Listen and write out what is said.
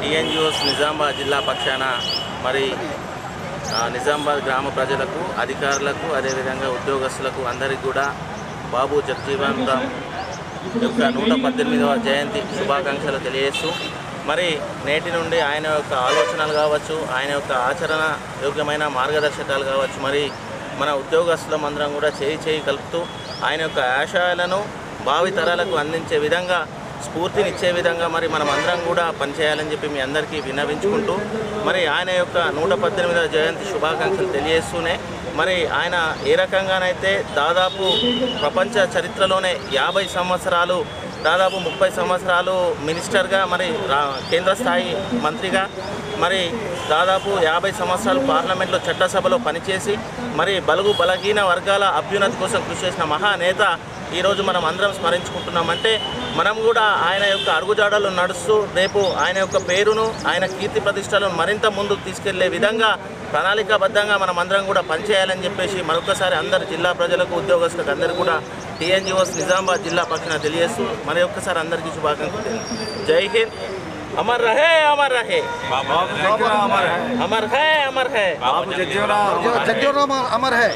TNGOs Nizamabad జిల్లా పక్షాన మరి నిజామాబాద్ గ్రామ ప్రజలకు, అధికారులకు, అదేవిధంగా ఉద్యోగస్తులకు అందరికీ కూడా బాబు జగజీవన్ రామ్ యొక్క 118వ జయంతి శుభాకాంక్షలు తెలియజేస్తూ మరి నేటి నుండి ఆయన యొక్క ఆలోచనలు కావచ్చు, ఆయన యొక్క ఆచరణ యోగ్యమైన మార్గదర్శకాలు కావచ్చు, మరి మన ఉద్యోగస్తులం అందరం కూడా చేయి కలుపుతూ ఆయన యొక్క ఆశయాలను భావి తరాలకు అందించే విధంగా, స్ఫూర్తినిచ్చే విధంగా మరి మనం అందరం కూడా పనిచేయాలని చెప్పి మీ అందరికీ విన్నవించుకుంటూ మరి ఆయన యొక్క 118వ జయంతి శుభాకాంక్షలు తెలియజేస్తూనే మరి ఆయన ఏ రకంగానైతే దాదాపు ప్రపంచ చరిత్రలోనే 50 సంవత్సరాలు, దాదాపు 30 సంవత్సరాలు మినిస్టర్గా, మరి కేంద్ర స్థాయి మంత్రిగా, మరి దాదాపు 50 సంవత్సరాలు పార్లమెంట్లో చట్టసభలో పనిచేసి మరి బలుగు బలహీన వర్గాల అభ్యున్నతి కోసం కృషి చేసిన మహానేత ఈరోజు మనం అందరం స్మరించుకుంటున్నామంటే మనం కూడా ఆయన యొక్క అడుగుజాడలు నడుస్తూ రేపు ఆయన యొక్క పేరును, ఆయన కీర్తి ప్రతిష్టలను మరింత ముందుకు తీసుకెళ్లే విధంగా ప్రణాళికాబద్ధంగా మనం అందరం కూడా పనిచేయాలని చెప్పేసి మరొకసారి అందరు జిల్లా ప్రజలకు, ఉద్యోగస్తులకు అందరికీ కూడా టీఎన్జిఓస్ నిజామాబాద్ జిల్లా పక్షాన తెలియజేస్తూ మరి ఒక్కసారి అందరికీ శుభాకాంక్షలు. జై హింద్. अमर रहे, अमर रहे, अमर है, अमर है, जगजीवन राम अमर है।